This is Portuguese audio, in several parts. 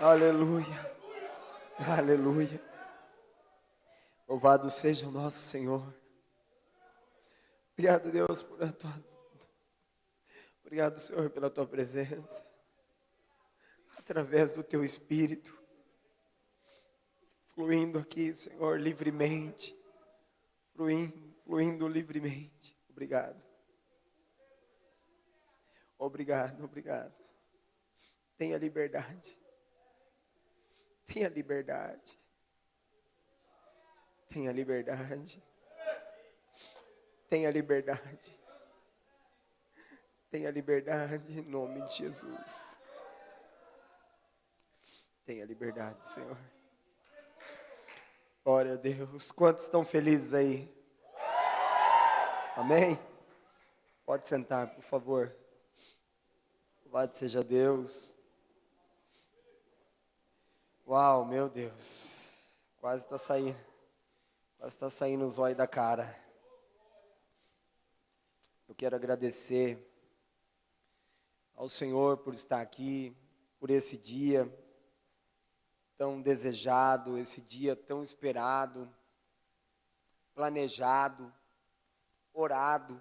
Aleluia, aleluia. Louvado seja o nosso Senhor. Obrigado, Deus, Obrigado, Senhor, pela tua presença, através do teu Espírito, fluindo aqui, Senhor, livremente, fluindo livremente. Obrigado. Obrigado, obrigado. Tenha liberdade. Tenha liberdade. Tenha liberdade. Tenha liberdade. Tenha liberdade em nome de Jesus. Tenha liberdade, Senhor. Glória a Deus. Quantos estão felizes aí? Amém? Pode sentar, por favor. Louvado seja Deus. Uau, meu Deus. Quase está saindo o zóio da cara. Eu quero agradecer ao Senhor por estar aqui, por esse dia tão desejado, esse dia tão esperado, planejado, orado.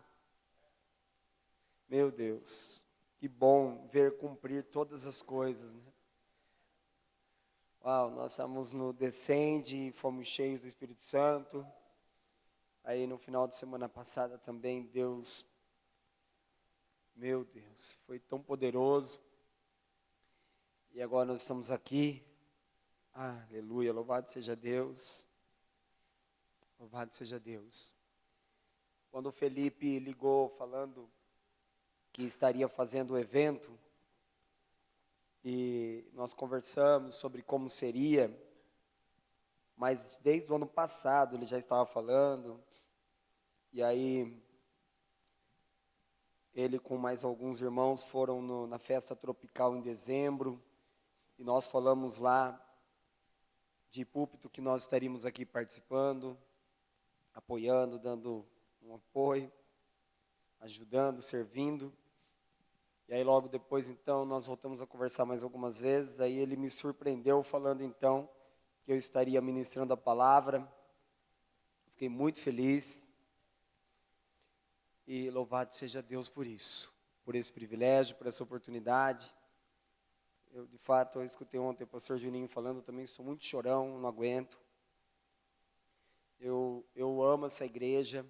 Meu Deus, que bom ver cumprir todas as coisas, né? Uau, nós estamos no Descende, fomos cheios do Espírito Santo. Aí no final de semana passada também Deus, meu Deus, foi tão poderoso. E agora nós estamos aqui. Aleluia, louvado seja Deus. Louvado seja Deus. Quando o Felipe ligou falando que estaria fazendo o evento, e nós conversamos sobre como seria, mas desde o ano passado ele já estava falando, e aí ele com mais alguns irmãos foram na festa tropical em dezembro, e nós falamos lá de púlpito que nós estaríamos aqui participando, apoiando, dando um apoio, ajudando, servindo. E aí logo depois, então, nós voltamos a conversar mais algumas vezes. Aí ele me surpreendeu falando, então, que eu estaria ministrando a palavra. Fiquei muito feliz. E louvado seja Deus por isso, por esse privilégio, por essa oportunidade. Eu, de fato, eu escutei ontem o pastor Juninho falando, eu também sou muito chorão, não aguento. Eu amo essa igreja.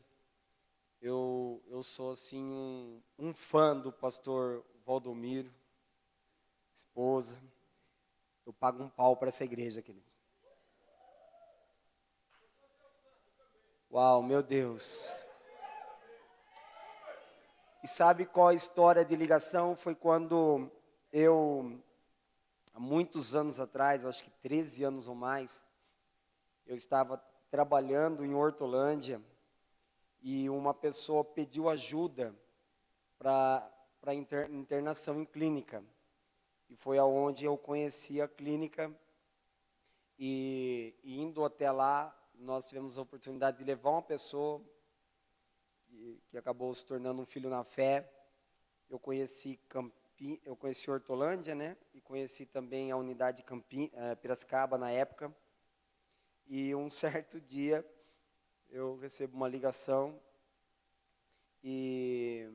Eu sou, assim, um fã do pastor Valdomiro, esposa. Eu pago um pau para essa igreja, queridos. Uau, meu Deus. E sabe qual a história de ligação? Foi quando eu, há muitos anos atrás, acho que 13 anos ou mais, eu estava trabalhando em Hortolândia e uma pessoa pediu ajuda para internação em clínica. E foi aonde eu conheci a clínica e indo até lá, nós tivemos a oportunidade de levar uma pessoa que acabou se tornando um filho na fé. Eu conheci Hortolândia, né? E conheci também a unidade Piracicaba na época. E um certo dia eu recebo uma ligação e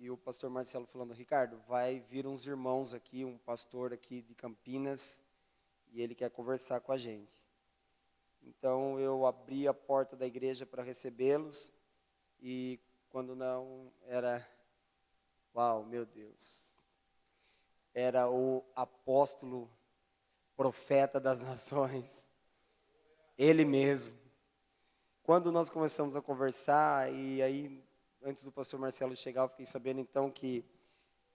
o pastor Marcelo falando, Ricardo, vai vir uns irmãos aqui, um pastor aqui de Campinas, e ele quer conversar com a gente. Então eu abri a porta da igreja para recebê-los, e quando não, uau, meu Deus, era o apóstolo, profeta das nações, ele mesmo. Quando nós começamos a conversar, e aí, antes do pastor Marcelo chegar, eu fiquei sabendo então que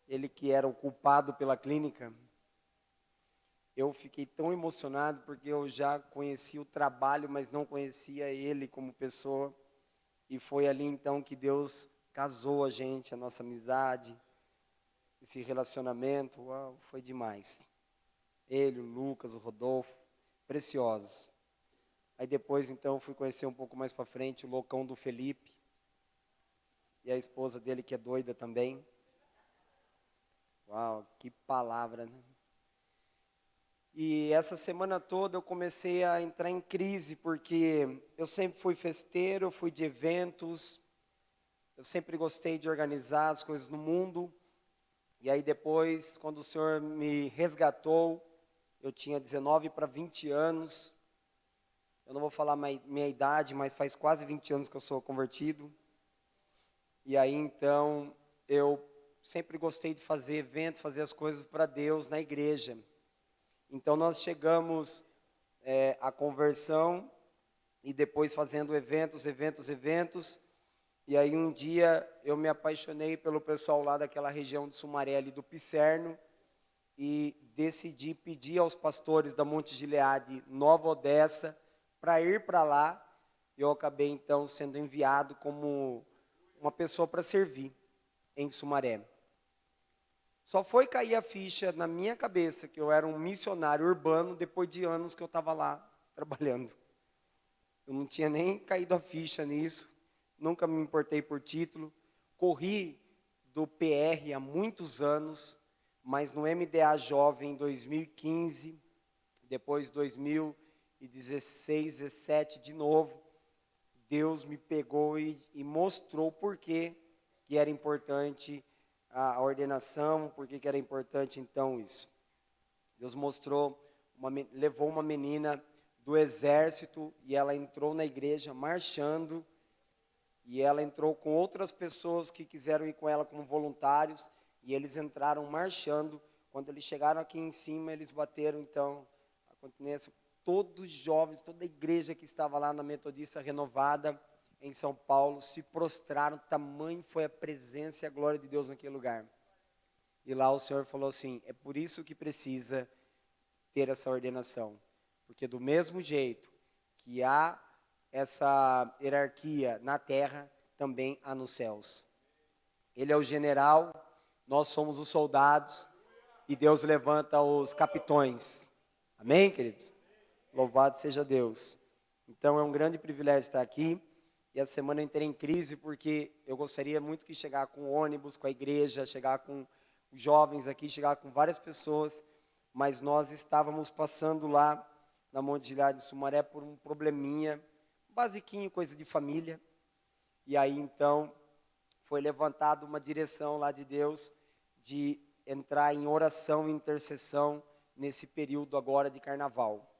ele que era o culpado pela clínica, eu fiquei tão emocionado, porque eu já conhecia o trabalho, mas não conhecia ele como pessoa, e foi ali então que Deus casou a gente, a nossa amizade, esse relacionamento, uau, foi demais. Ele, o Lucas, o Rodolfo, preciosos. Aí depois, então, fui conhecer um pouco mais para frente o loucão do Felipe, e a esposa dele, que é doida também. Uau, que palavra, né? E essa semana toda eu comecei a entrar em crise, porque eu sempre fui festeiro, fui de eventos, eu sempre gostei de organizar as coisas no mundo. E aí depois, quando o Senhor me resgatou, eu tinha 19 para 20 anos. Eu não vou falar minha idade, mas faz quase 20 anos que eu sou convertido. E aí então, eu sempre gostei de fazer eventos, fazer as coisas para Deus na igreja. Então nós chegamos à conversão e depois fazendo eventos. E aí um dia eu me apaixonei pelo pessoal lá daquela região de Sumaré, ali do Pisserno, e decidi pedir aos pastores da Monte Gileade, Nova Odessa, para ir para lá. Eu acabei então sendo enviado como uma pessoa para servir em Sumaré. Só foi cair a ficha na minha cabeça que eu era um missionário urbano depois de anos que eu estava lá trabalhando. Eu não tinha nem caído a ficha nisso, nunca me importei por título. Corri do PR há muitos anos, mas no MDA Jovem em 2015, depois 2016, 17 de novo, Deus me pegou e mostrou por que era importante a ordenação, por que era importante então isso. Deus mostrou, levou uma menina do exército e ela entrou na igreja marchando, e ela entrou com outras pessoas que quiseram ir com ela como voluntários, e eles entraram marchando. Quando eles chegaram aqui em cima, eles bateram então a continência. Todos os jovens, toda a igreja que estava lá na Metodista Renovada, em São Paulo, se prostraram, tamanho foi a presença e a glória de Deus naquele lugar. E lá o Senhor falou assim, é por isso que precisa ter essa ordenação, porque do mesmo jeito que há essa hierarquia na terra, também há nos céus. Ele é o general, nós somos os soldados, e Deus levanta os capitões. Amém, queridos? Louvado seja Deus. Então é um grande privilégio estar aqui. E a semana eu entrei em crise porque eu gostaria muito que chegar com ônibus, com a igreja, chegar com os jovens aqui, chegar com várias pessoas, mas nós estávamos passando lá na Monte Gileade de Sumaré por um probleminha, basiquinho, coisa de família. E aí então foi levantada uma direção lá de Deus de entrar em oração e intercessão nesse período agora de carnaval.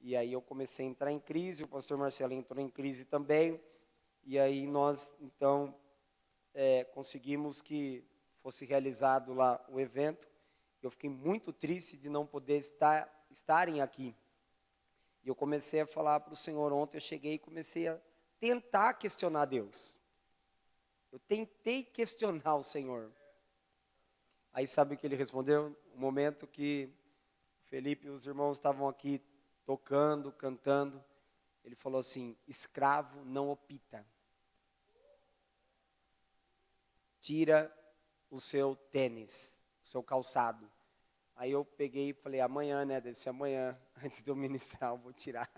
E aí eu comecei a entrar em crise, o pastor Marcelo entrou em crise também, e aí nós, então, conseguimos que fosse realizado lá o evento. Eu fiquei muito triste de não poder estarem aqui. E eu comecei a falar para o Senhor ontem, eu cheguei e comecei a tentar questionar Deus. Eu tentei questionar o Senhor. Aí sabe o que ele respondeu? No momento que o Felipe e os irmãos estavam aqui tocando, cantando, ele falou assim, escravo não opta. Tira o seu tênis, o seu calçado. Aí eu peguei e falei, amanhã, né, deve ser amanhã, antes de eu ministrar, eu vou tirar.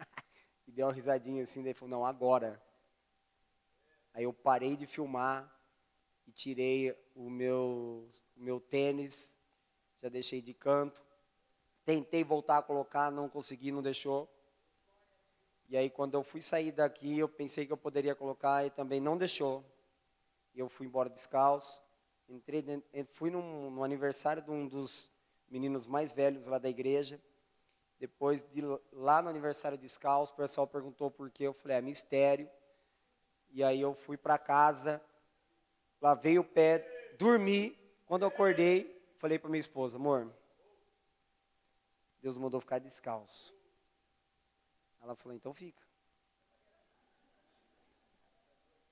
E deu uma risadinha assim, daí ele falou, não, agora. Aí eu parei de filmar e tirei o meu tênis, já deixei de canto. Tentei voltar a colocar, não consegui, não deixou. E aí quando eu fui sair daqui, eu pensei que eu poderia colocar e também não deixou. E eu fui embora descalço. Fui no aniversário de um dos meninos mais velhos lá da igreja. Depois de lá no aniversário descalço, o pessoal perguntou por quê. Eu falei, é mistério. E aí eu fui para casa, lavei o pé, dormi. Quando eu acordei, falei para minha esposa, amor, Deus mandou ficar descalço. Ela falou, então fica.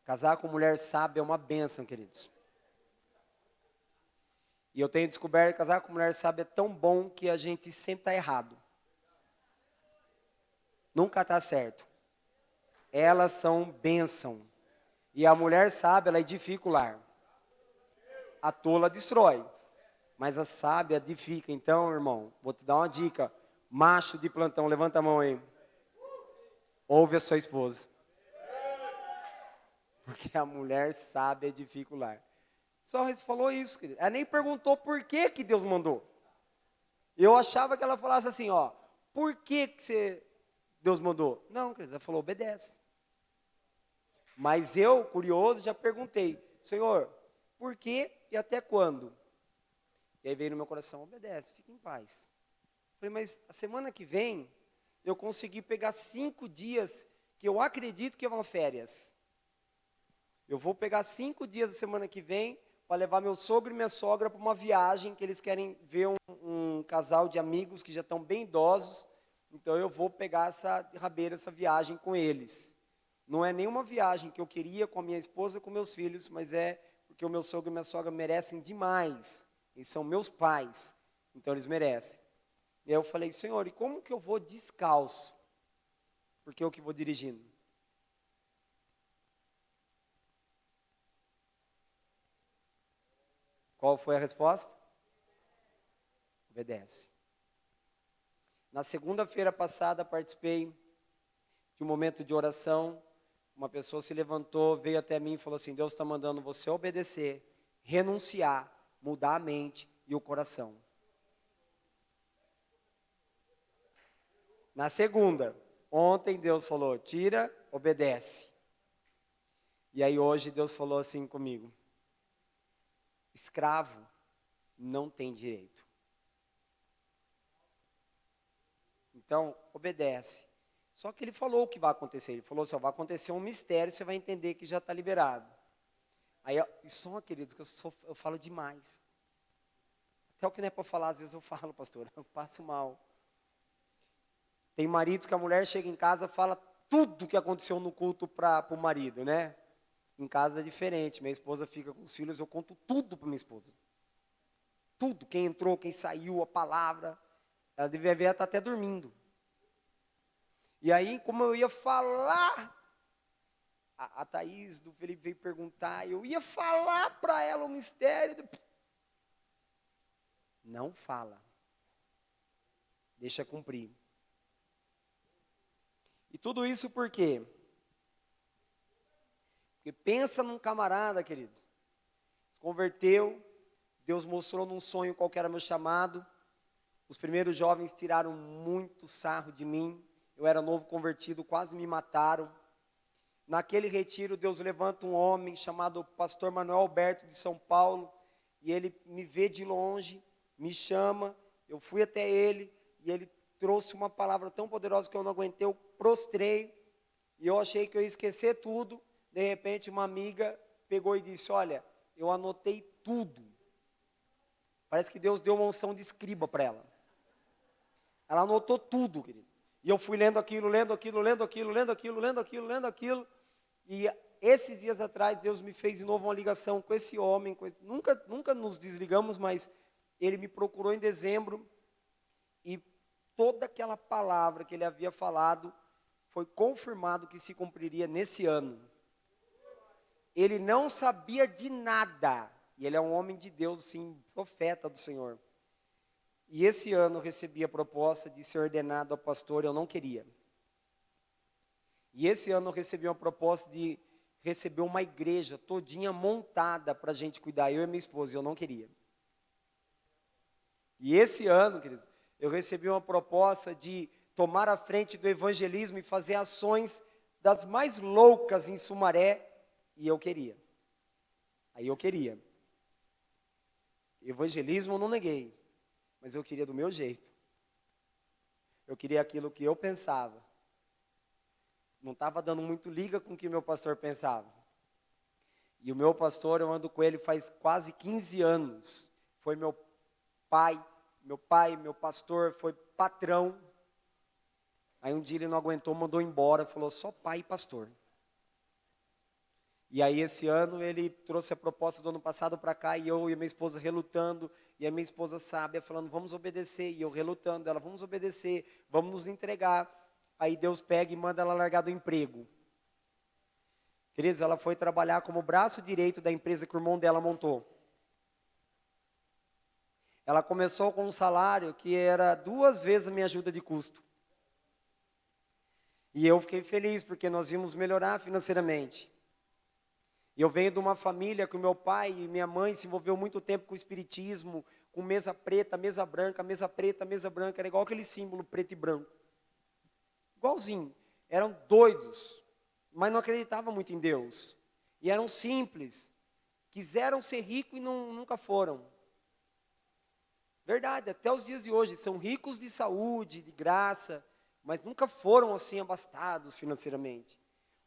Casar com mulher sábia é uma bênção, queridos. E eu tenho descoberto que casar com mulher sábia é tão bom que a gente sempre está errado. Nunca está certo. Elas são bênção. E a mulher sábia, ela edifica o lar. A tola destrói. Mas a sábia edifica. Então, irmão, vou te dar uma dica. Macho de plantão, levanta a mão aí. Ouve a sua esposa. Porque a mulher sábia edifica o lar. Só falou isso, querido. Ela nem perguntou por que Deus mandou. Eu achava que ela falasse assim, ó, por que Deus mandou? Não, queridos, ela falou, obedece. Mas eu, curioso, já perguntei, Senhor, por que e até quando? E aí veio no meu coração, obedece, fica em paz. Falei, mas a semana que vem, eu consegui pegar 5 dias que eu acredito que vão férias. Eu vou pegar 5 dias da semana que vem para levar meu sogro e minha sogra para uma viagem, que eles querem ver um casal de amigos que já estão bem idosos. Então eu vou pegar essa rabeira, essa viagem com eles. Não é nenhuma viagem que eu queria com a minha esposa e com meus filhos, mas é porque o meu sogro e minha sogra merecem demais. Eles são meus pais, então eles merecem. E aí eu falei, Senhor, e como que eu vou descalço? Porque eu que vou dirigindo. Qual foi a resposta? Obedece. Na segunda-feira passada, participei de um momento de oração. Uma pessoa se levantou, veio até mim e falou assim, Deus está mandando você obedecer, renunciar, mudar a mente e o coração. Na segunda, ontem Deus falou, tira, obedece. E aí hoje Deus falou assim comigo, escravo não tem direito. Então, obedece. Só que ele falou o que vai acontecer. Ele falou assim, vai acontecer um mistério, você vai entender que já está liberado. Aí, e só, queridos, que eu falo demais. Até o que não é para falar, às vezes eu falo, pastor, eu passo mal. Tem maridos que a mulher chega em casa e fala tudo que aconteceu no culto para o marido, né? Em casa é diferente. Minha esposa fica com os filhos, eu conto tudo para minha esposa. Tudo, quem entrou, quem saiu, a palavra. Ela devia ver, ela está até dormindo. E aí, como eu ia falar, a Thaís do Felipe veio perguntar, eu ia falar para ela o mistério. Não fala. Deixa cumprir. E tudo isso por quê? Porque pensa num camarada, querido. Se converteu, Deus mostrou num sonho qual que era meu chamado. Os primeiros jovens tiraram muito sarro de mim. Eu era novo convertido, quase me mataram. Naquele retiro, Deus levanta um homem chamado pastor Manuel Alberto de São Paulo. E ele me vê de longe, me chama. Eu fui até ele e ele trouxe uma palavra tão poderosa que eu não aguentei. Eu prostrei e eu achei que eu ia esquecer tudo. De repente, uma amiga pegou e disse, olha, eu anotei tudo. Parece que Deus deu uma unção de escriba para ela. Ela anotou tudo, querido. E eu fui lendo aquilo, lendo aquilo, lendo aquilo, lendo aquilo, lendo aquilo, lendo aquilo. E esses dias atrás, Deus me fez de novo uma ligação com esse homem. Nunca nos desligamos, mas ele me procurou em dezembro. E toda aquela palavra que ele havia falado foi confirmado que se cumpriria nesse ano. Ele não sabia de nada. E ele é um homem de Deus, sim, profeta do Senhor. E esse ano eu recebi a proposta de ser ordenado a pastor, eu não queria. E esse ano eu recebi uma proposta de receber uma igreja todinha montada para a gente cuidar, eu e minha esposa, e eu não queria. E esse ano, queridos, eu recebi uma proposta de tomar a frente do evangelismo e fazer ações das mais loucas em Sumaré, e eu queria. Aí eu queria. Evangelismo eu não neguei, mas eu queria do meu jeito. Eu queria aquilo que eu pensava. Não estava dando muito liga com o que o meu pastor pensava. E o meu pastor, eu ando com ele faz quase 15 anos. Foi meu pai, meu pastor, foi patrão. Aí um dia ele não aguentou, mandou embora, falou só pai e pastor. E aí esse ano ele trouxe a proposta do ano passado para cá, e eu e minha esposa relutando, e a minha esposa sábia falando, vamos obedecer, e eu relutando, ela, vamos obedecer, vamos nos entregar. Aí Deus pega e manda ela largar do emprego. Queridos, ela foi trabalhar como braço direito da empresa que o irmão dela montou. Ela começou com um salário que era 2 vezes a minha ajuda de custo. E eu fiquei feliz, porque nós íamos melhorar financeiramente. E eu venho de uma família que o meu pai e minha mãe se envolveu muito tempo com o espiritismo, com mesa preta, mesa branca, mesa preta, mesa branca, era igual aquele símbolo preto e branco. Igualzinho. Eram doidos, mas não acreditavam muito em Deus. E eram simples. Quiseram ser ricos e nunca foram. Verdade, até os dias de hoje, são ricos de saúde, de graça, mas nunca foram assim abastados financeiramente.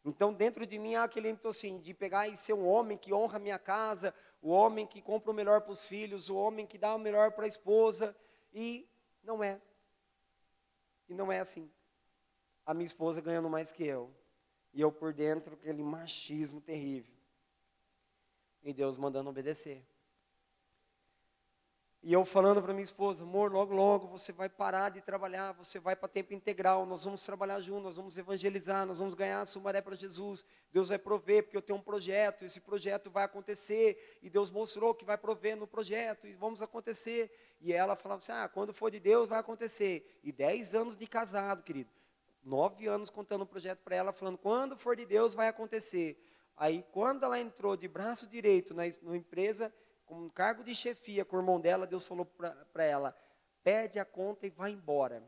Então, dentro de mim há aquele ímpeto assim, de pegar e ser um homem que honra a minha casa, o homem que compra o melhor para os filhos, o homem que dá o melhor para a esposa, e não é. E não é assim. A minha esposa ganhando mais que eu, e eu por dentro, aquele machismo terrível. E Deus mandando obedecer. E eu falando para minha esposa, amor, logo, logo você vai parar de trabalhar, você vai para tempo integral, nós vamos trabalhar juntos, nós vamos evangelizar, nós vamos ganhar a Sumaré para Jesus, Deus vai prover, porque eu tenho um projeto, esse projeto vai acontecer, e Deus mostrou que vai prover no projeto, e vamos acontecer. E ela falava assim, quando for de Deus vai acontecer. E 10 anos de casado, querido, 9 anos contando o projeto para ela, falando, quando for de Deus vai acontecer. Aí, quando ela entrou de braço direito na empresa, com um cargo de chefia com o irmão dela, Deus falou para ela, pede a conta e vai embora.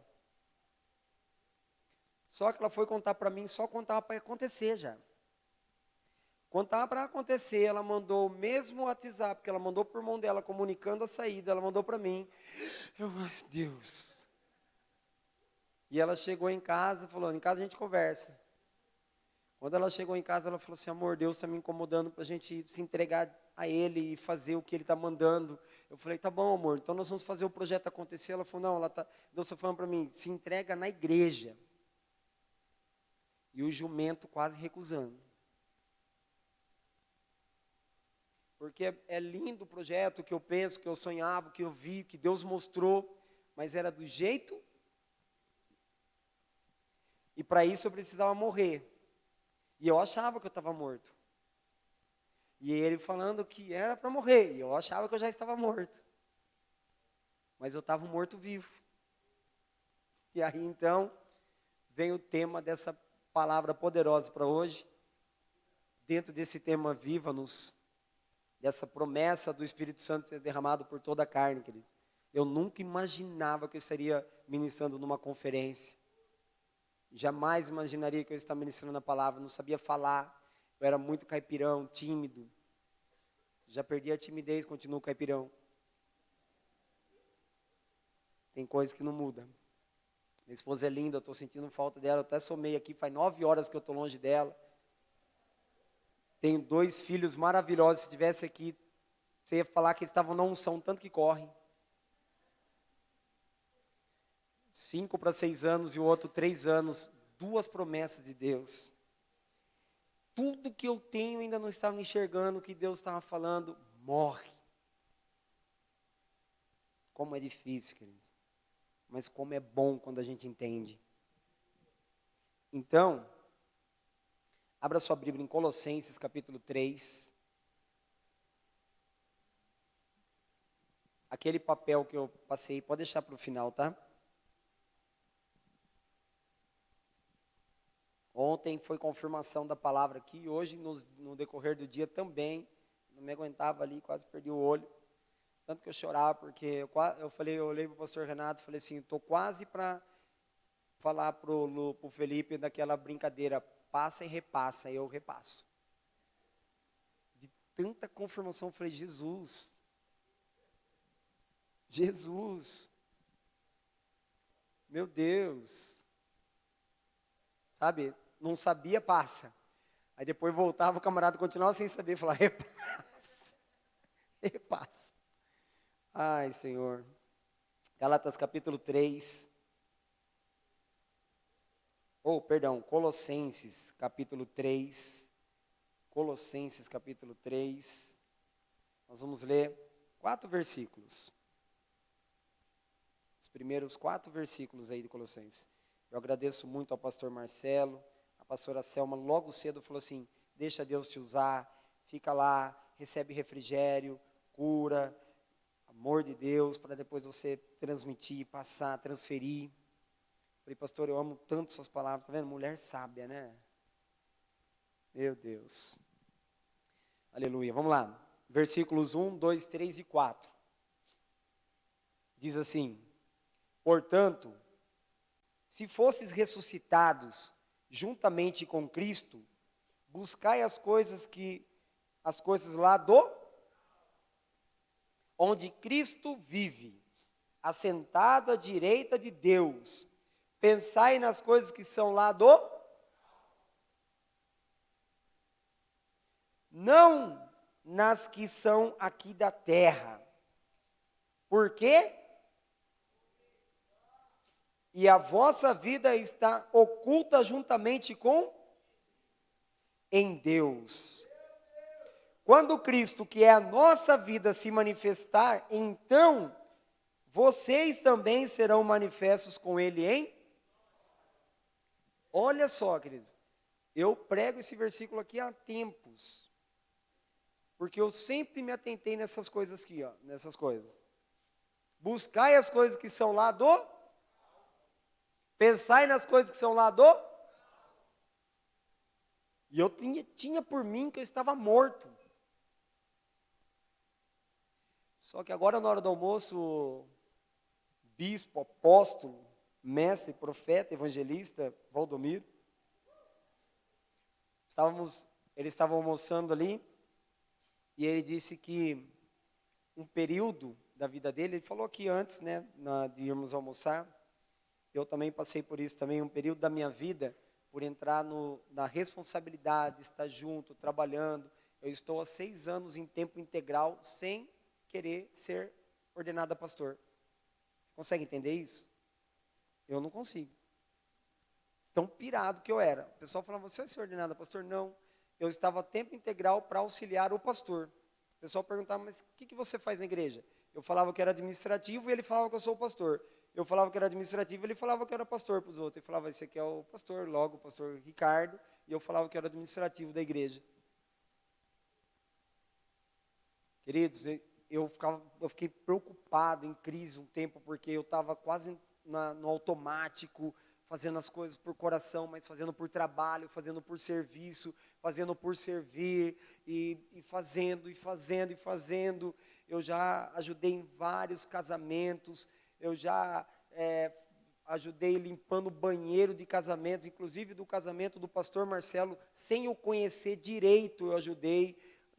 Só que ela foi contar para mim, só contava para acontecer já. Contava para acontecer, ela mandou o mesmo WhatsApp que ela mandou para o irmão dela, comunicando a saída, ela mandou para mim. Deus. E ela chegou em casa, falou, em casa a gente conversa. Quando ela chegou em casa, ela falou assim, amor, Deus está me incomodando para a gente se entregar a Ele e fazer o que Ele está mandando. Eu falei, tá bom, amor, então nós vamos fazer o projeto acontecer. Ela falou, não, Deus está falando para mim, se entrega na igreja. E o jumento quase recusando. Porque é lindo o projeto, que eu penso, que eu sonhava, que eu vi, que Deus mostrou, mas era do jeito. E para isso eu precisava morrer. E eu achava que eu estava morto. E ele falando que era para morrer. E eu achava que eu já estava morto. Mas eu estava morto vivo. E aí então, vem o tema dessa palavra poderosa para hoje. Dentro desse tema, viva-nos. Dessa promessa do Espírito Santo ser derramado por toda a carne, querido. Eu nunca imaginava que eu estaria ministrando numa conferência. Jamais imaginaria que eu estava ministrando a palavra. Não sabia falar. Eu era muito caipirão, tímido. Já perdi a timidez, continuo caipirão. Tem coisas que não mudam. Minha esposa é linda, eu estou sentindo falta dela. Eu até somei aqui, faz 9 horas que eu estou longe dela. Tenho 2 filhos maravilhosos. Se estivesse aqui, você ia falar que eles estavam na unção, tanto que correm. 5 para 6 anos e o outro 3 anos. 2 promessas de Deus. Tudo que eu tenho ainda não estava enxergando o que Deus estava falando, morre. Como é difícil, queridos. Mas como é bom quando a gente entende. Então, abra sua Bíblia em Colossenses capítulo 3. Aquele papel que eu passei, pode deixar para o final, tá? Ontem foi confirmação da palavra aqui, hoje no decorrer do dia também, não me aguentava ali, quase perdi o olho, tanto que eu chorava, porque eu olhei para o pastor Renato e falei assim, estou quase para falar para o Felipe daquela brincadeira, passa e repassa, e eu repasso. De tanta confirmação, eu falei, Jesus, meu Deus, sabe? Não sabia, passa. Aí depois voltava, o camarada continuava sem saber, falava, repassa. Ai, Senhor. Gálatas capítulo 3. Colossenses capítulo 3. Colossenses capítulo 3. Nós vamos ler 4 versículos. Os primeiros 4 versículos aí de Colossenses. Eu agradeço muito ao pastor Marcelo. A pastora Selma logo cedo falou assim, deixa Deus te usar, fica lá, recebe refrigério, cura, amor de Deus, para depois você transmitir, passar, transferir. Falei, pastor, eu amo tanto suas palavras, tá vendo? Mulher sábia, né? Meu Deus. Aleluia, vamos lá. Versículos 1, 2, 3 e 4. Diz assim: portanto, se fosses ressuscitados juntamente com Cristo, buscai as coisas lá onde Cristo vive, assentado à direita de Deus. Pensai nas coisas que são lá não nas que são aqui da terra. Por quê? E a vossa vida está oculta juntamente em Deus. Quando Cristo, que é a nossa vida, se manifestar, então vocês também serão manifestos com Ele em... Olha só, queridos, eu prego esse versículo aqui há tempos, porque eu sempre me atentei nessas coisas aqui, ó, nessas coisas. Buscai as coisas que são lá pensai nas coisas que são lá E eu tinha por mim que eu estava morto. Só que agora, na hora do almoço, bispo, apóstolo, mestre, profeta, evangelista, Valdomiro, eles estavam almoçando ali, e ele disse que um período da vida dele, ele falou aqui antes, né, de irmos almoçar, eu também passei por isso também, um período da minha vida, por entrar na responsabilidade, estar junto, trabalhando. Eu estou há 6 anos em tempo integral, sem querer ser ordenado a pastor. Você consegue entender isso? Eu não consigo. Tão pirado que eu era. O pessoal falava: você vai ser ordenado a pastor? Não. Eu estava a tempo integral para auxiliar o pastor. O pessoal perguntava: mas o que você faz na igreja? Eu falava que era administrativo e ele falava que eu sou o pastor. Eu falava que era administrativo, ele falava que era pastor para os outros. Ele falava: esse aqui é o pastor, logo o pastor Ricardo. E eu falava que era administrativo da igreja. Queridos, eu fiquei preocupado, em crise um tempo, porque eu estava quase no automático, fazendo as coisas por coração, mas fazendo por trabalho, fazendo por serviço, fazendo por servir, e fazendo. Eu já ajudei em vários casamentos, eu já ajudei limpando o banheiro de casamentos, inclusive do casamento do pastor Marcelo, sem eu conhecer direito, eu ajudei.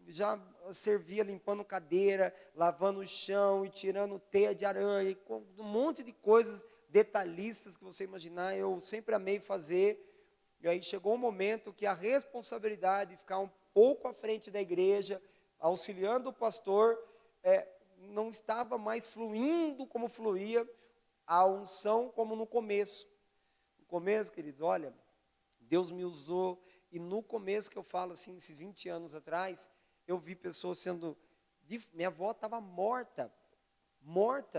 Já servia limpando cadeira, lavando o chão e tirando teia de aranha, e um monte de coisas detalhistas que você imaginar, eu sempre amei fazer. E aí chegou um momento que a responsabilidade de ficar um pouco à frente da igreja, auxiliando o pastor, não estava mais fluindo como fluía a unção como no começo. No começo, queridos, olha, Deus me usou, e no começo que eu falo assim, esses 20 anos atrás, eu vi pessoas minha avó estava morta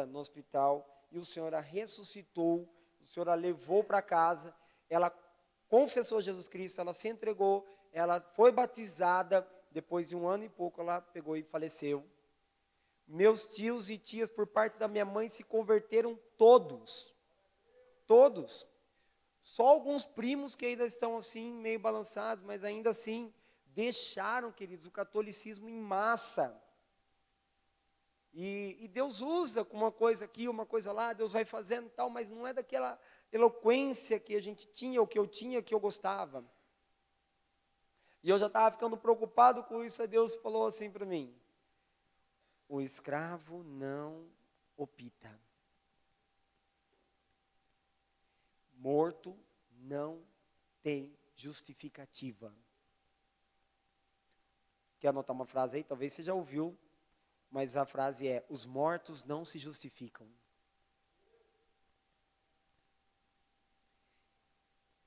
no hospital, e o Senhor a ressuscitou, o Senhor a levou para casa, ela confessou Jesus Cristo, ela se entregou, ela foi batizada, depois de 1 ano e pouco ela pegou e faleceu. Meus tios e tias por parte da minha mãe se converteram todos. Só alguns primos que ainda estão assim, meio balançados, mas ainda assim, deixaram, queridos, o catolicismo em massa. E Deus usa com uma coisa aqui, uma coisa lá, Deus vai fazendo tal, mas não é daquela eloquência que a gente tinha, ou que eu tinha, que eu gostava. E eu já estava ficando preocupado com isso, aí Deus falou assim para mim: o escravo não opta. Morto não tem justificativa. Quer anotar uma frase aí? Talvez você já ouviu, mas a frase é: os mortos não se justificam.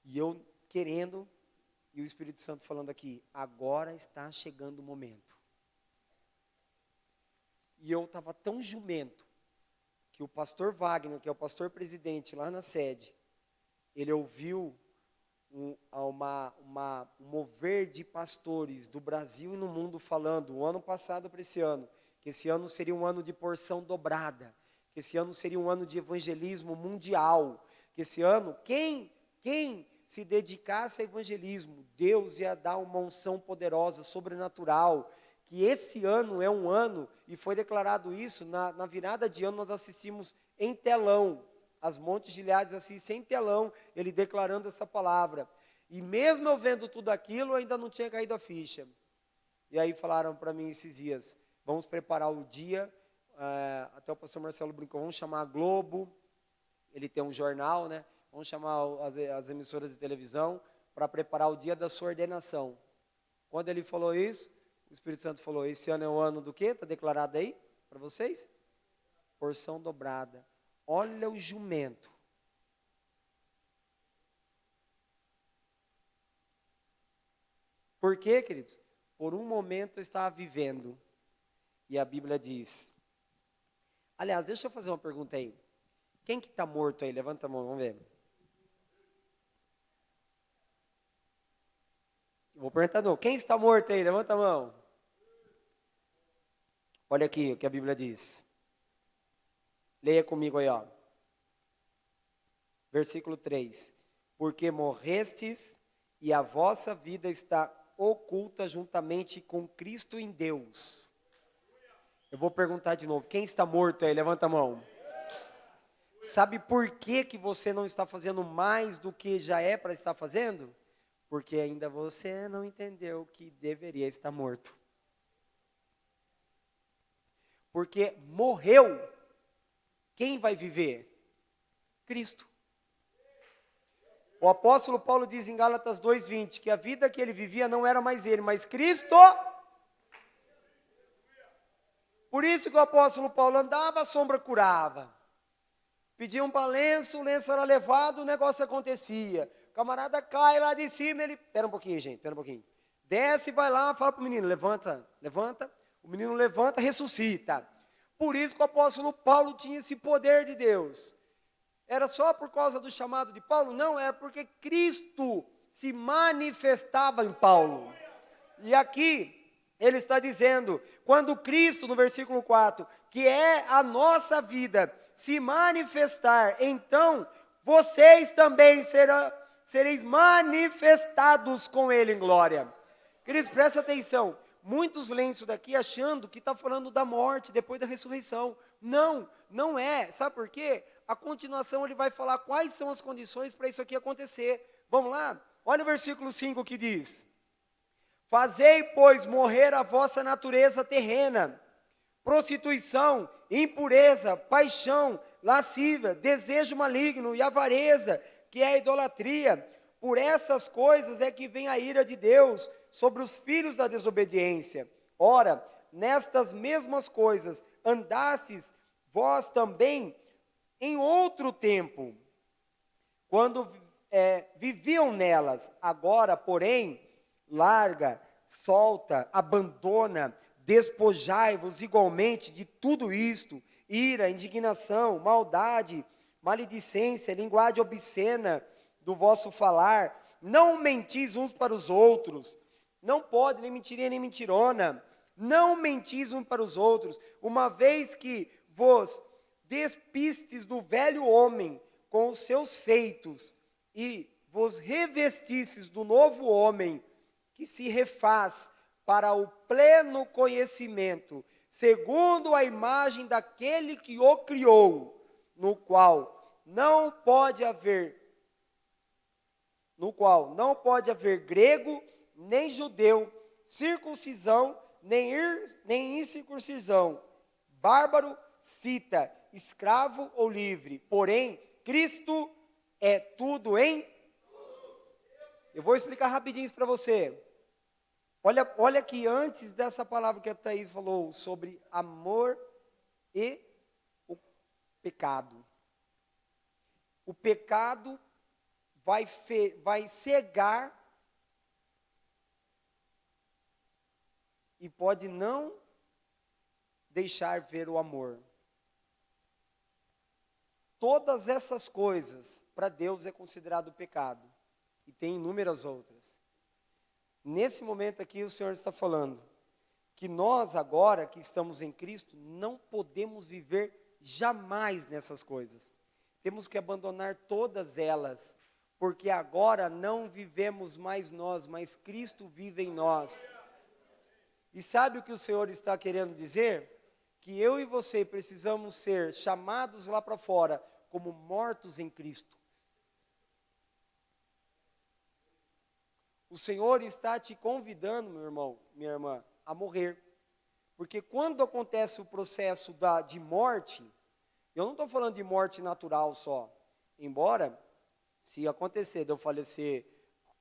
E eu querendo, e o Espírito Santo falando aqui: agora está chegando o momento. E eu estava tão jumento, que o pastor Wagner, que é o pastor presidente lá na sede, ele ouviu um mover de pastores do Brasil e no mundo falando, o ano passado para esse ano, que esse ano seria um ano de porção dobrada, que esse ano seria um ano de evangelismo mundial, que esse ano, quem se dedicasse a evangelismo, Deus ia dar uma unção poderosa, sobrenatural, que esse ano é um ano, e foi declarado isso, na virada de ano nós assistimos em telão, as Montes Gileades assistem em telão, ele declarando essa palavra. E mesmo eu vendo tudo aquilo, ainda não tinha caído a ficha. E aí falaram para mim esses dias, vamos preparar o dia, até o pastor Marcelo brincou, vamos chamar a Globo, ele tem um jornal, né? Vamos chamar as emissoras de televisão para preparar o dia da sua ordenação. Quando ele falou isso, o Espírito Santo falou, esse ano é o ano do quê? Está declarado aí para vocês? Porção dobrada. Olha o jumento. Por quê, queridos? Por um momento eu estava vivendo. E a Bíblia diz... Aliás, deixa eu fazer uma pergunta aí. Quem que está morto aí? Levanta a mão, vamos ver. Vou perguntar não. Quem está morto aí? Levanta a mão. Olha aqui o que a Bíblia diz. Leia comigo aí, ó. Versículo 3. Porque morrestes e a vossa vida está oculta juntamente com Cristo em Deus. Eu vou perguntar de novo. Quem está morto aí? Levanta a mão. Sabe por que você não está fazendo mais do que já é para estar fazendo? Porque ainda você não entendeu que deveria estar morto. Porque morreu. Quem vai viver? Cristo. O apóstolo Paulo diz em Gálatas 2:20 que a vida que ele vivia não era mais ele, mas Cristo. Por isso que o apóstolo Paulo andava, a sombra curava. Pedia um lenço, o lenço era levado, o negócio acontecia. O camarada cai lá de cima, ele... Espera um pouquinho, gente, espera um pouquinho. Desce, vai lá, fala para o menino, levanta, levanta. O menino levanta, ressuscita. Por isso que o apóstolo Paulo tinha esse poder de Deus. Era só por causa do chamado de Paulo? Não, era porque Cristo se manifestava em Paulo. E aqui ele está dizendo, quando Cristo, no versículo 4, que é a nossa vida, se manifestar, então vocês também sereis manifestados com Ele em glória. Queridos, presta atenção. Muitos leem isso daqui achando que está falando da morte, depois da ressurreição. Não, não é. Sabe por quê? A continuação ele vai falar quais são as condições para isso aqui acontecer. Vamos lá? Olha o versículo 5 que diz. Fazei, pois, morrer a vossa natureza terrena, prostituição, impureza, paixão, lascívia, desejo maligno e avareza, que é a idolatria. Por essas coisas é que vem a ira de Deus sobre os filhos da desobediência. Ora, nestas mesmas coisas andastes vós também em outro tempo, quando viviam nelas. Agora, porém, larga, solta, abandona, despojai-vos igualmente de tudo isto: ira, indignação, maldade, maledicência, linguagem obscena do vosso falar. Não mentis uns para os outros. Não pode, nem mentiria, nem mentirona. Não mentis uns para os outros, uma vez que vos despistes do velho homem com os seus feitos e vos revestistes do novo homem, que se refaz para o pleno conhecimento, segundo a imagem daquele que o criou, no qual não pode haver grego, nem judeu, circuncisão, nem incircuncisão, bárbaro, cita, escravo ou livre, porém, Cristo é tudo em... Eu vou explicar rapidinho isso para você. Olha que antes dessa palavra que a Thaís falou sobre amor e o pecado. O pecado vai cegar e pode não deixar ver o amor. Todas essas coisas, para Deus, é considerado pecado. E tem inúmeras outras. Nesse momento aqui, o Senhor está falando que nós agora, que estamos em Cristo, não podemos viver jamais nessas coisas. Temos que abandonar todas elas, porque agora não vivemos mais nós, mas Cristo vive em nós. E sabe o que o Senhor está querendo dizer? Que eu e você precisamos ser chamados lá para fora como mortos em Cristo. O Senhor está te convidando, meu irmão, minha irmã, a morrer. Porque quando acontece o processo de morte, eu não estou falando de morte natural só. Embora, se acontecer de eu falecer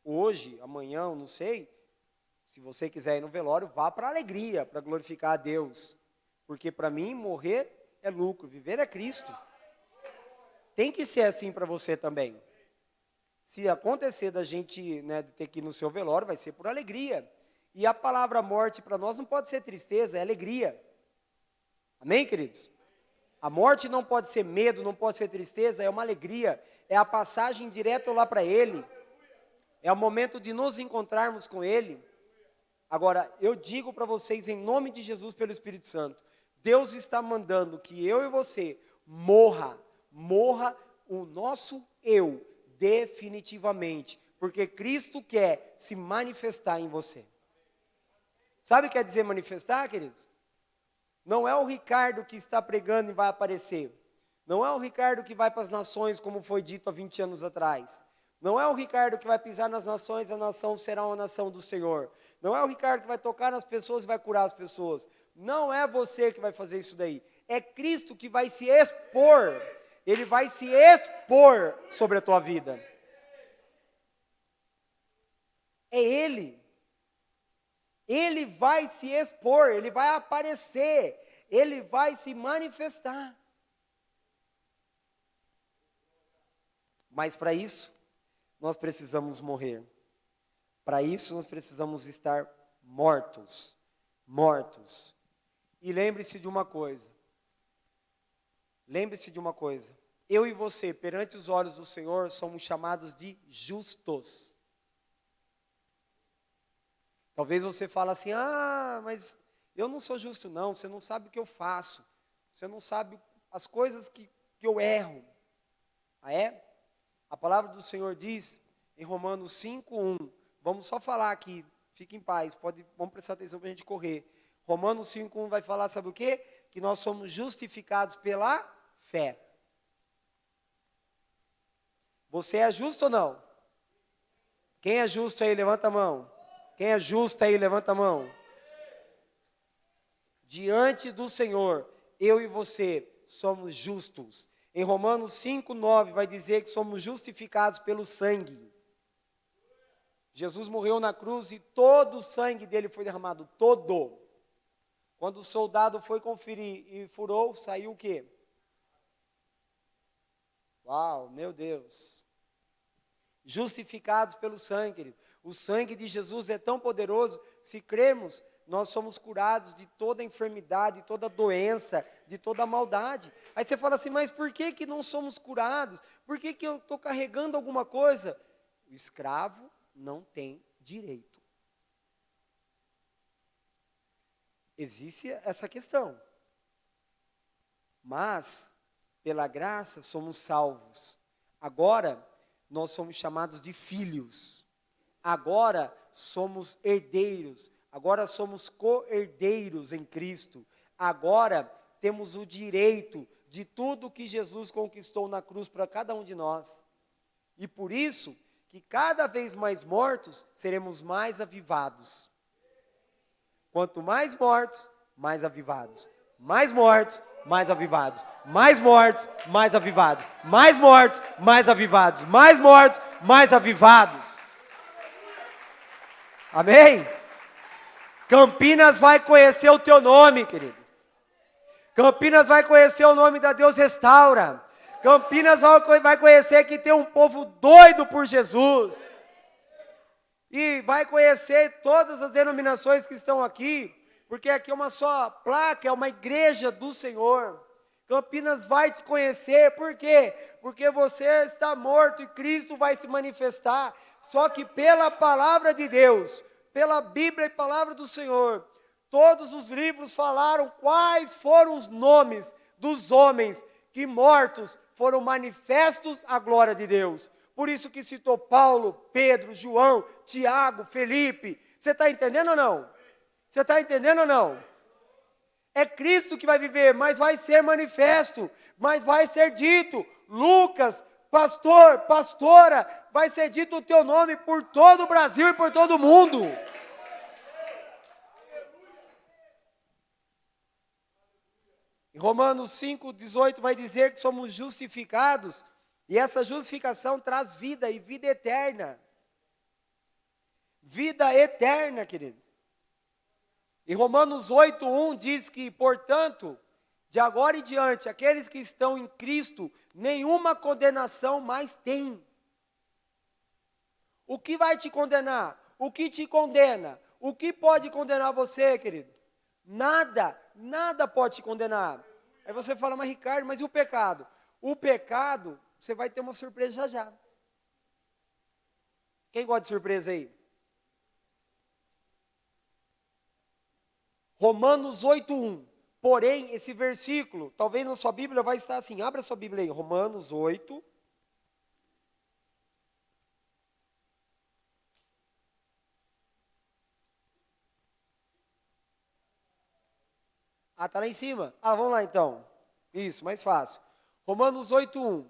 hoje, amanhã, eu não sei, se você quiser ir no velório, vá para a alegria, para glorificar a Deus. Porque para mim, morrer é lucro, viver é Cristo. Tem que ser assim para você também. Se acontecer da gente, né, de ter que ir no seu velório, vai ser por alegria. E a palavra morte para nós não pode ser tristeza, é alegria. Amém, queridos? A morte não pode ser medo, não pode ser tristeza, é uma alegria. É a passagem direta lá para Ele. É o momento de nos encontrarmos com Ele. Agora, eu digo para vocês, em nome de Jesus, pelo Espírito Santo, Deus está mandando que eu e você morra o nosso eu, definitivamente, porque Cristo quer se manifestar em você. Sabe o que quer dizer manifestar, queridos? Não é o Ricardo que está pregando e vai aparecer. Não é o Ricardo que vai para as nações, como foi dito há 20 anos atrás. Não é o Ricardo que vai pisar nas nações, a nação será uma nação do Senhor. Não é o Ricardo que vai tocar nas pessoas e vai curar as pessoas. Não é você que vai fazer isso daí. É Cristo que vai se expor. Ele vai se expor sobre a tua vida. É Ele. Ele vai se expor, Ele vai aparecer, Ele vai se manifestar. Mas para isso, nós precisamos morrer. Para isso, nós precisamos estar mortos. Mortos. E lembre-se de uma coisa. Lembre-se de uma coisa. Eu e você, perante os olhos do Senhor, somos chamados de justos. Talvez você fale assim, mas eu não sou justo não, você não sabe o que eu faço. Você não sabe as coisas que eu erro. Ah, é? A palavra do Senhor diz, em Romanos 5:1, vamos só falar aqui, fique em paz, vamos prestar atenção para a gente correr. Romanos 5:1 vai falar, sabe o quê? Que nós somos justificados pela fé. Você é justo ou não? Quem é justo aí, levanta a mão. Quem é justo aí, levanta a mão. Diante do Senhor, eu e você somos justos. Em Romanos 5:9 vai dizer que somos justificados pelo sangue. Jesus morreu na cruz e todo o sangue dele foi derramado, todo. Quando o soldado foi conferir e furou, saiu o quê? Uau, meu Deus. Justificados pelo sangue, querido. O sangue de Jesus é tão poderoso, se cremos, nós somos curados de toda enfermidade, de toda doença, de toda maldade. Aí você fala assim, mas por que não somos curados? Por que eu estou carregando alguma coisa? O escravo não tem direito. Existe essa questão. Mas, pela graça, somos salvos. Agora, nós somos chamados de filhos. Agora somos herdeiros, agora somos co-herdeiros em Cristo. Agora temos o direito de tudo que Jesus conquistou na cruz para cada um de nós. E por isso, que cada vez mais mortos, seremos mais avivados. Quanto mais mortos, mais avivados. Mais mortos, mais avivados. Mais mortos, mais avivados. Mais mortos, mais avivados. Mais mortos, mais avivados. Amém? Campinas vai conhecer o teu nome, querido. Campinas vai conhecer o nome da Deus Restaura. Campinas vai conhecer que tem um povo doido por Jesus. E vai conhecer todas as denominações que estão aqui, porque aqui é uma só placa, é uma igreja do Senhor. Campinas vai te conhecer, por quê? Porque você está morto e Cristo vai se manifestar. Só que pela palavra de Deus, pela Bíblia e palavra do Senhor, todos os livros falaram quais foram os nomes dos homens que mortos foram manifestos à glória de Deus. Por isso que citou Paulo, Pedro, João, Tiago, Felipe. Você está entendendo ou não? Você está entendendo ou não? É Cristo que vai viver, mas vai ser manifesto, mas vai ser dito, Lucas, pastor, pastora, vai ser dito o teu nome por todo o Brasil e por todo o mundo. Em Romanos 5,18 vai dizer que somos justificados, e essa justificação traz vida e vida eterna. Vida eterna, queridos. Em Romanos 8,1 diz que, portanto, de agora em diante, aqueles que estão em Cristo, nenhuma condenação mais tem. O que vai te condenar? O que te condena? O que pode condenar você, querido? Nada, nada pode te condenar. Aí você fala, mas Ricardo, mas e o pecado? O pecado, você vai ter uma surpresa já já. Quem gosta de surpresa aí? Romanos 8,1. Porém, esse versículo, talvez na sua Bíblia vai estar assim, abra sua Bíblia aí, Romanos 8. Ah, está lá em cima? Ah, vamos lá então. Isso, mais fácil. Romanos 8,1.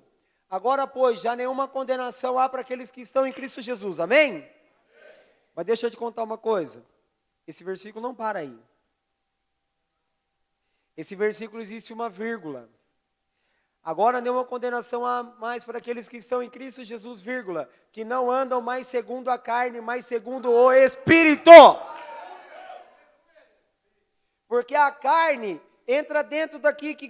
Agora, pois, já nenhuma condenação há para aqueles que estão em Cristo Jesus, amém? Amém. Mas deixa eu te contar uma coisa. Esse versículo não para aí. Esse versículo existe uma vírgula. Agora nenhuma condenação há mais para aqueles que estão em Cristo Jesus, vírgula, que não andam mais segundo a carne, mas segundo o Espírito. Porque a carne entra dentro daqui que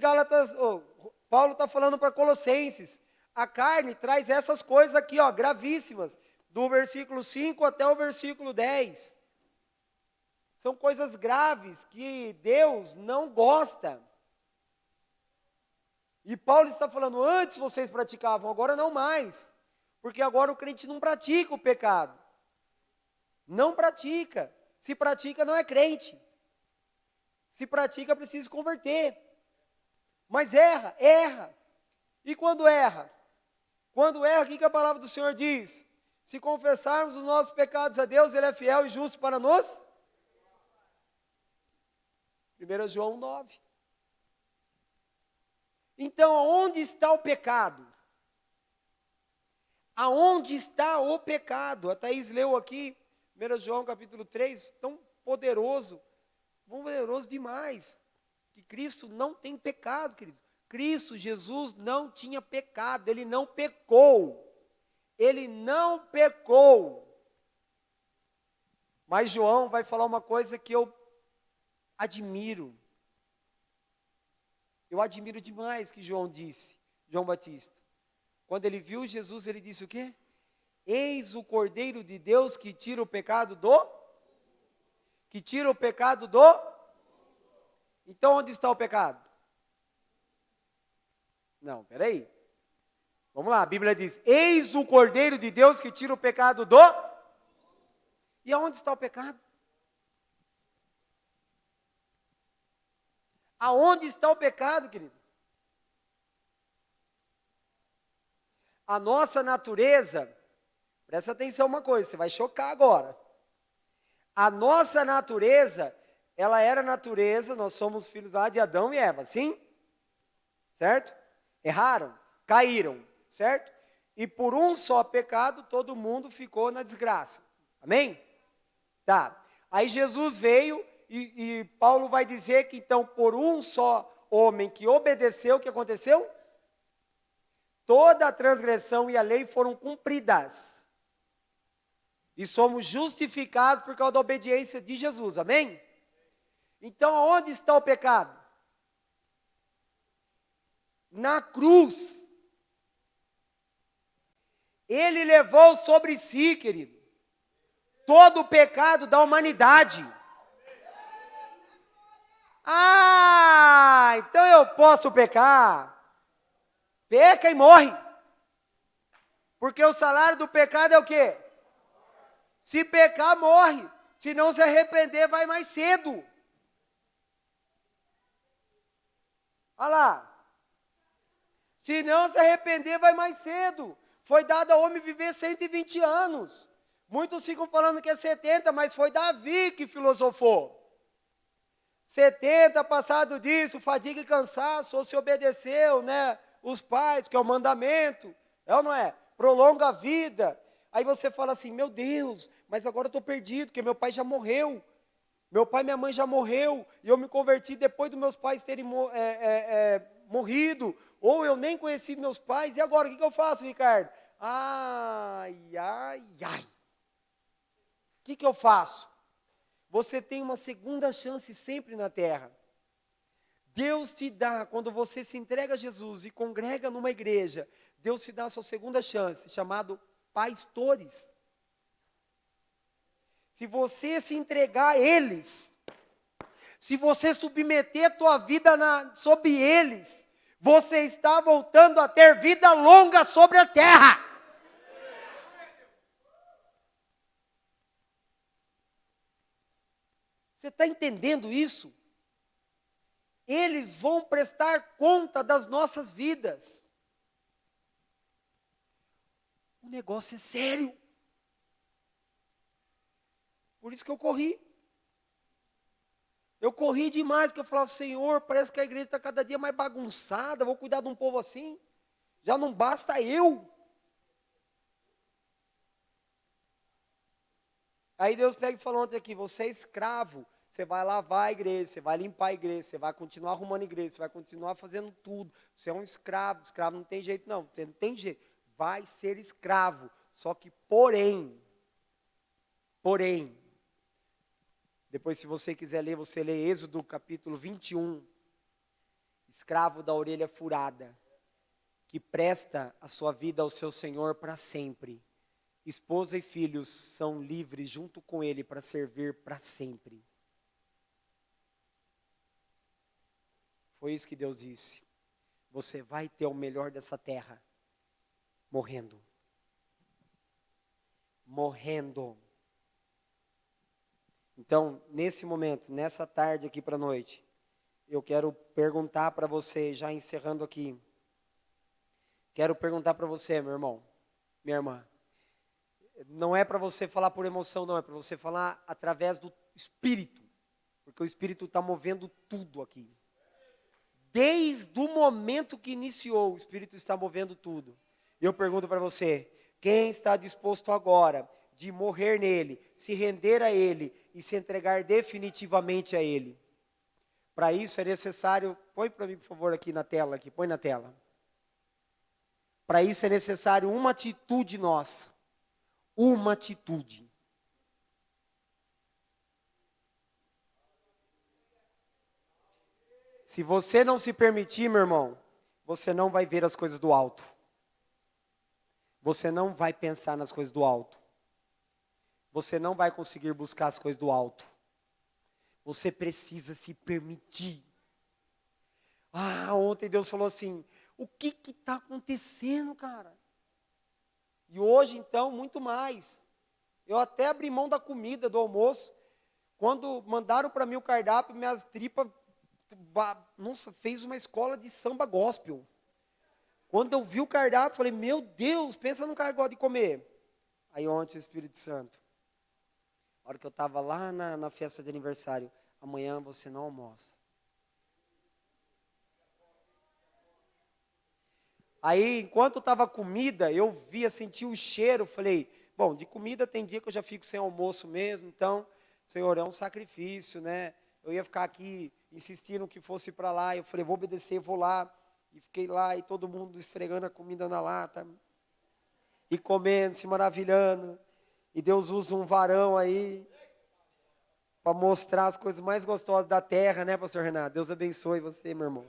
Paulo está falando para Colossenses. A carne traz essas coisas aqui, ó, gravíssimas, do versículo 5 até o versículo 10. São coisas graves que Deus não gosta. E Paulo está falando, antes vocês praticavam, agora não mais. Porque agora o crente não pratica o pecado. Não pratica. Se pratica, não é crente. Se pratica, precisa se converter. Mas erra, erra. E quando erra? Quando erra, o que a palavra do Senhor diz? Se confessarmos os nossos pecados a Deus, Ele é fiel e justo para nos... 1 João 9. Então, aonde está o pecado? Aonde está o pecado? A Thaís leu aqui, 1 João capítulo 3, tão poderoso demais, que Cristo não tem pecado, querido. Cristo, Jesus, não tinha pecado, Ele não pecou. Ele não pecou. Mas João vai falar uma coisa que eu admiro. Eu admiro demais que João disse, João Batista. Quando ele viu Jesus, ele disse o quê? Eis o Cordeiro de Deus que tira o pecado do? Que tira o pecado do? Então onde está o pecado? Não, peraí. Vamos lá, a Bíblia diz, eis o Cordeiro de Deus que tira o pecado do? E aonde está o pecado? Aonde está o pecado, querido? A nossa natureza, presta atenção uma coisa, você vai chocar agora. A nossa natureza, ela era natureza, nós somos filhos lá de Adão e Eva, sim? Certo? Erraram, caíram, certo? E por um só pecado, todo mundo ficou na desgraça. Amém? Tá. Aí Jesus veio e Paulo vai dizer que então por um só homem que obedeceu, o que aconteceu? Toda a transgressão e a lei foram cumpridas. E somos justificados por causa da obediência de Jesus, amém? Então, onde está o pecado? Na cruz. Ele levou sobre si, querido, todo o pecado da humanidade. Ah, então eu posso pecar. Peca e morre. Porque o salário do pecado é o quê? Se pecar, morre. Se não se arrepender, vai mais cedo. Olha lá. Se não se arrepender, vai mais cedo. Foi dado ao homem viver 120 anos. Muitos ficam falando que é 70, mas foi Davi que filosofou. 70 passado disso, fadiga e cansaço, ou se obedeceu, né? Os pais, que é o mandamento, é ou não é? Prolonga a vida. Aí você fala assim, meu Deus, mas agora eu estou perdido, porque meu pai já morreu. Meu pai e minha mãe já morreu, e eu me converti depois dos meus pais terem morrido, ou eu nem conheci meus pais, e agora, o que eu faço, Ricardo? Ai, ai, ai. O que eu faço? Você tem uma segunda chance sempre na terra. Deus te dá, quando você se entrega a Jesus e congrega numa igreja, Deus te dá a sua segunda chance, chamado pastores. Se você se entregar a eles, se você submeter a tua vida sobre eles, você está voltando a ter vida longa sobre a terra. Você está entendendo isso? Eles vão prestar conta das nossas vidas. O negócio é sério. Por isso que eu corri. Eu corri demais, porque eu falava, Senhor, parece que a igreja está cada dia mais bagunçada, vou cuidar de um povo assim. Já não basta eu. Aí Deus pega e falou ontem aqui, você é escravo, você vai lavar a igreja, você vai limpar a igreja, você vai continuar arrumando a igreja, você vai continuar fazendo tudo. Você é um escravo não tem jeito não, você não tem jeito. Vai ser escravo, só que porém, depois se você quiser ler, você lê Êxodo capítulo 21, escravo da orelha furada, que presta a sua vida ao seu Senhor para sempre. Esposa e filhos são livres junto com ele para servir para sempre. Foi isso que Deus disse. Você vai ter o melhor dessa terra, morrendo. Morrendo. Então, nesse momento, nessa tarde aqui para a noite, eu quero perguntar para você, já encerrando aqui. Quero perguntar para você, meu irmão, minha irmã. Não é para você falar por emoção, não. É para você falar através do Espírito. Porque o Espírito está movendo tudo aqui. Desde o momento que iniciou, o Espírito está movendo tudo. Eu pergunto para você, quem está disposto agora de morrer nele, se render a ele e se entregar definitivamente a ele? Para isso é necessário, põe para mim por favor aqui na tela, põe na tela. Para isso é necessário uma atitude nossa. Uma atitude. Se você não se permitir, meu irmão, você não vai ver as coisas do alto. Você não vai pensar nas coisas do alto. Você não vai conseguir buscar as coisas do alto. Você precisa se permitir. Ontem Deus falou assim, o que está acontecendo, cara? E hoje, então, muito mais. Eu até abri mão da comida, do almoço. Quando mandaram para mim o cardápio, minhas tripas, nossa, fez uma escola de samba gospel. Quando eu vi o cardápio, falei, meu Deus, pensa num cara que gosta de comer. Aí ontem o Espírito Santo, a hora que eu estava lá na festa de aniversário, amanhã você não almoça. Aí, enquanto estava comida, eu via, sentia o cheiro, falei, bom, de comida tem dia que eu já fico sem almoço mesmo, então, Senhor, é um sacrifício, né? Eu ia ficar aqui insistindo que fosse para lá, eu falei, vou obedecer, vou lá. E fiquei lá, e todo mundo esfregando a comida na lata, e comendo, se maravilhando. E Deus usa um varão aí, para mostrar as coisas mais gostosas da terra, né, pastor Renato? Deus abençoe você, meu irmão.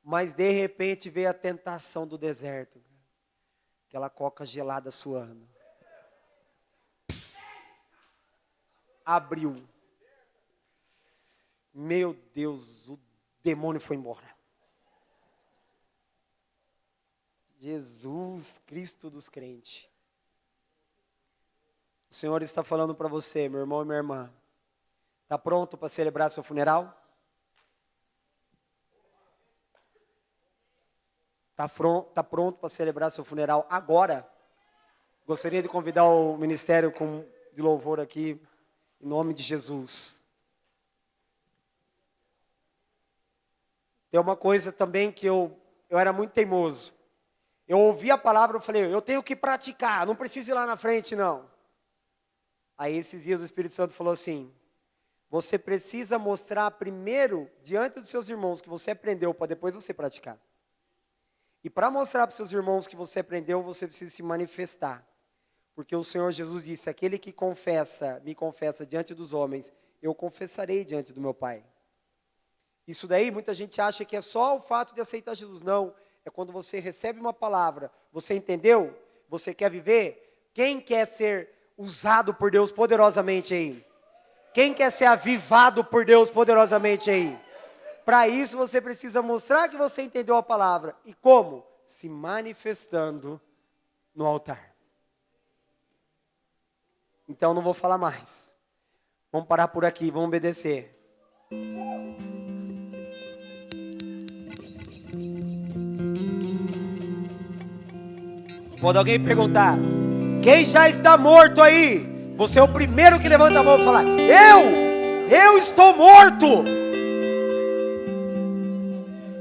Mas de repente veio a tentação do deserto. Aquela coca gelada suando. Abriu. Meu Deus, o demônio foi embora. Jesus Cristo dos crentes. O Senhor está falando para você, meu irmão e minha irmã. Está pronto para celebrar seu funeral? Está pronto para celebrar seu funeral agora? Gostaria de convidar o ministério de louvor aqui, em nome de Jesus. Tem uma coisa também que eu era muito teimoso. Eu ouvi a palavra, eu falei, eu tenho que praticar, não preciso ir lá na frente, não. Aí esses dias o Espírito Santo falou assim, você precisa mostrar primeiro, diante dos seus irmãos, que você aprendeu, para depois você praticar. E para mostrar para os seus irmãos que você aprendeu, você precisa se manifestar. Porque o Senhor Jesus disse, aquele que me confessa diante dos homens, eu confessarei diante do meu Pai. Isso daí, muita gente acha que é só o fato de aceitar Jesus. Não, é quando você recebe uma palavra, você entendeu? Você quer viver? Quem quer ser usado por Deus poderosamente aí? Quem quer ser avivado por Deus poderosamente aí? Para isso você precisa mostrar que você entendeu a palavra. E como? Se manifestando no altar. Então não vou falar mais. Vamos parar por aqui, vamos obedecer. Quando alguém perguntar, quem já está morto aí? Você é o primeiro que levanta a mão e fala, eu estou morto.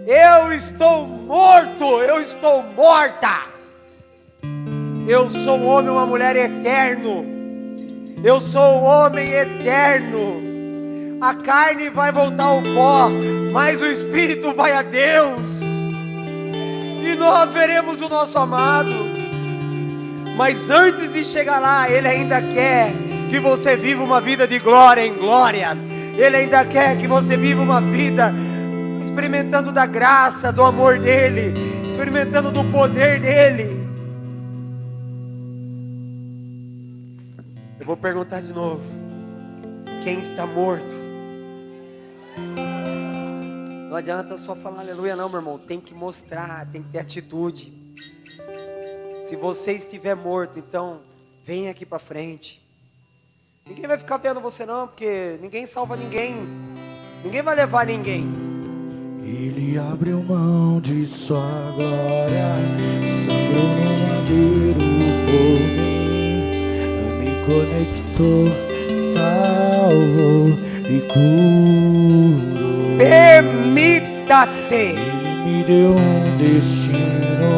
Eu estou morto, eu estou morta. Eu sou um homem e uma mulher eterno. Eu sou um homem eterno. A carne vai voltar ao pó, mas o Espírito vai a Deus. E nós veremos o nosso amado. Mas antes de chegar lá, Ele ainda quer que você viva uma vida de glória em glória. Ele ainda quer que você viva uma vida experimentando da graça, do amor dEle, experimentando do poder dEle. Eu vou perguntar de novo, quem está morto? Não adianta só falar aleluia não, meu irmão, tem que mostrar, tem que ter atitude. Se você estiver morto, então vem aqui para frente. Ninguém vai ficar vendo você não, porque ninguém salva ninguém, ninguém vai levar ninguém. Ele abriu mão de sua glória, sangrou no madeiro por mim, me conectou, salvou e curou. Permita-se. Ele me deu um destino,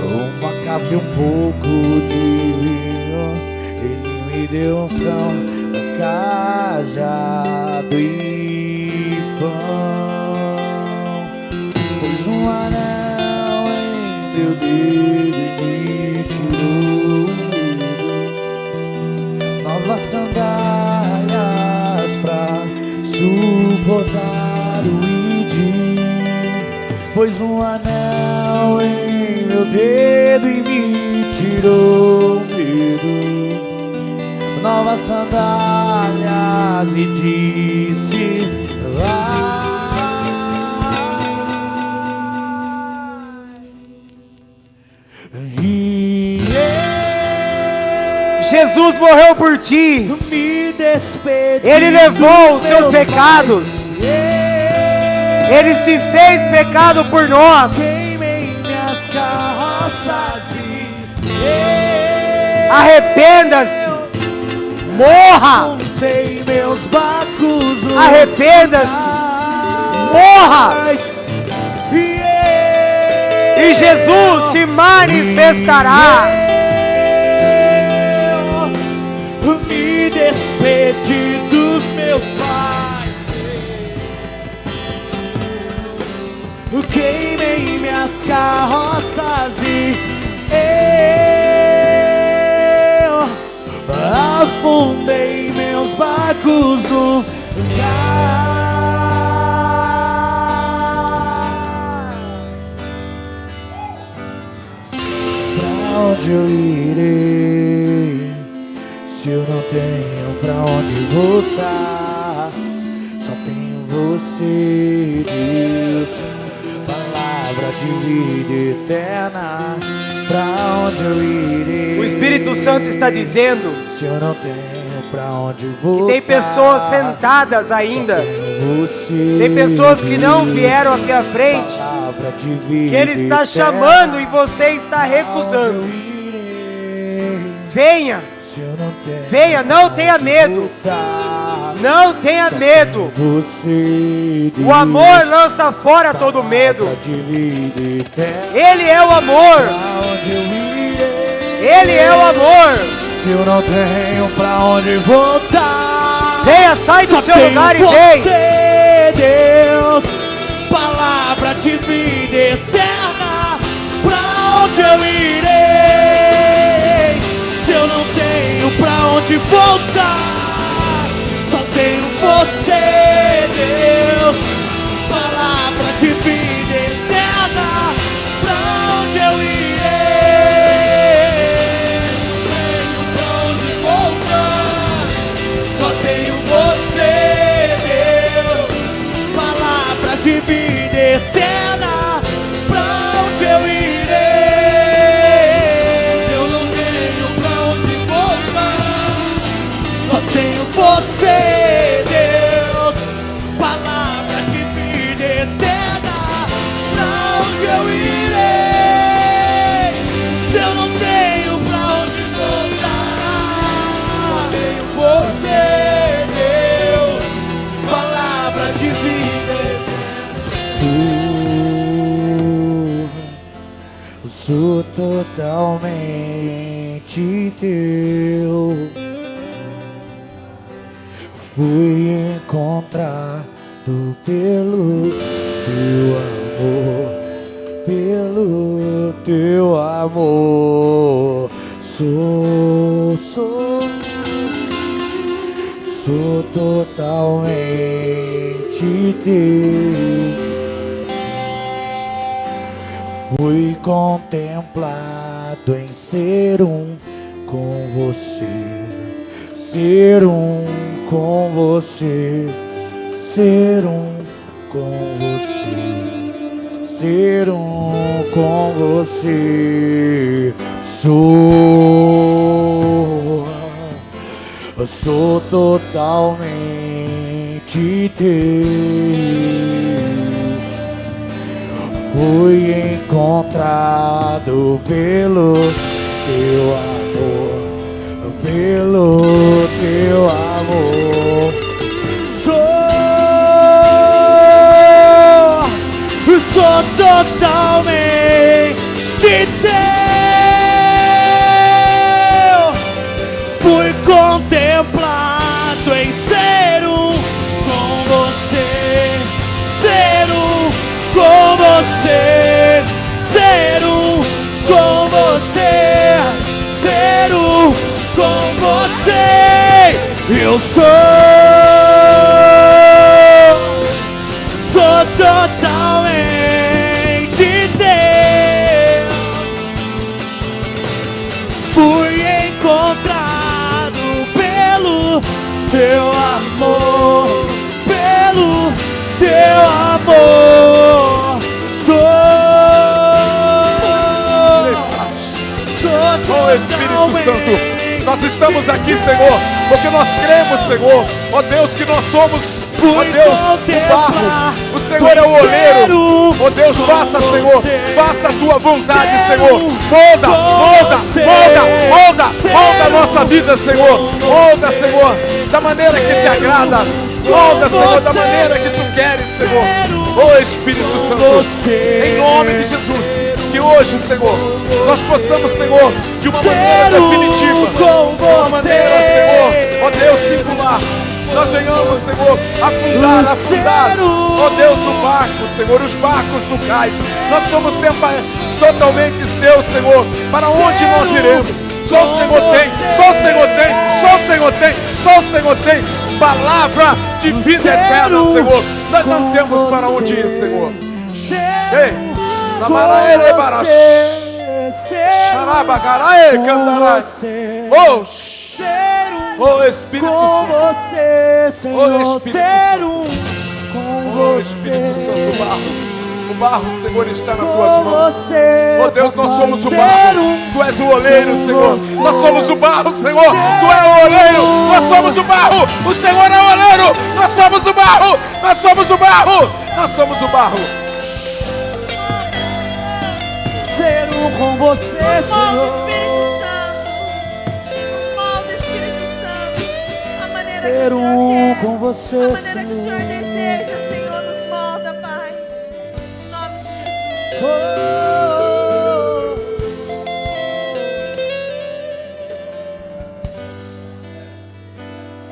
uma capa e um pouco de vinho. Ele me deu unção, cajado e pão. Pôs um anel em meu dedo e me tirou o medo. Novas sandálias pra suportar o ID. Pôs um anel em meu dedo e me tirou o medo. Novas sandálias e disse, vai. Jesus morreu por ti. Ele levou os seus pecados. Ele se fez pecado por nós. Arrependa-se. Morra. Arrependa-se. Morra. E Jesus se manifestará. Me despedi dos meus pais, queimei minhas carroças e eu afundei meus barcos no pra onde eu irei? Se eu não tenho pra onde voltar, só tenho você, Deus, palavra de vida eterna. Pra onde eu irei? O Espírito Santo está dizendo se eu não tenho pra onde voltar, que tem pessoas sentadas ainda, você, tem pessoas que não vieram aqui à frente, que Ele está chamando e você está recusando. Venha. Venha, não tenha medo. Não tenha medo. Você, Deus, O amor lança fora todo medo. de vida eterna. Ele é o amor. Pra onde eu irei? Ele é o amor. Se eu não tenho pra onde voltar, Venha, sai do só seu tenho lugar e você, vem. Deus, palavra de vida eterna. Pra onde eu irei? Se eu não tenho pra onde voltar, só tenho você, Deus, palavra de vida eterna. Pra onde eu irei? De vida eterna, pra onde eu irei? Se eu não tenho pra onde voltar, só tenho você, Deus, palavra de vida eterna, pra onde eu irei? Se eu não tenho pra onde voltar, só tenho você, Deus, palavra de vida eterna. Sou totalmente teu. Fui encontrado pelo teu amor, pelo teu amor. Sou totalmente teu. Fui contemplado em ser um com você, ser um com você, ser um com você, ser um com você. Sou totalmente teu. Fui encontrado pelo teu amor, pelo teu amor. Sou totalmente teu. Fui contemplado em ser um com você, ser um com você, ser um com você, ser um com você. Eu sou totalmente teu. Fui encontrado pelo teu amor, pelo teu amor. Oh Espírito Santo, nós estamos aqui, Senhor, porque nós cremos, Senhor, ó Deus, que nós somos, ó Deus, o barro, o Senhor é o oleiro, ó Deus, faça, Senhor, faça a tua vontade, Senhor, molda a nossa vida, Senhor, molda, Senhor, da maneira que te agrada, molda, Senhor, da maneira que tu queres, Senhor. Ó Espírito Santo, em nome de Jesus, que hoje, Senhor, nós possamos, Senhor, de uma maneira definitiva, de uma maneira, Senhor, ó Deus, singular, nós venhamos, Senhor, afundar, ó Deus, o barco, Senhor, os barcos no cais. Nós somos totalmente teus, Senhor, para onde nós iremos? Só o Senhor tem, só o Senhor tem, só o Senhor tem, só o Senhor tem palavra de vida eterna, Senhor. Nós não temos para onde ir, Senhor. Ei, Namaraere Barash, Xarabacarae Candarai. Oh Espírito Santo, oh Espírito Santo, oh Espírito Santo, o barro, Senhor, está nas tuas mãos. Oh Deus, nós somos o barro, tu és o oleiro, Senhor. Nós somos o barro, Senhor, tu és o oleiro. Nós somos o barro, o Senhor é o oleiro. Nós somos o barro, nós somos o barro, nós somos o barro. Ser um com você, Senhor. Molde, Espírito Santo. A maneira Ser o Senhor um quer, com você, a maneira que o Senhor Senhor. deseja, Senhor, nos molda, Pai. Em nome de Jesus.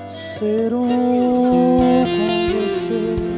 Ser um com você.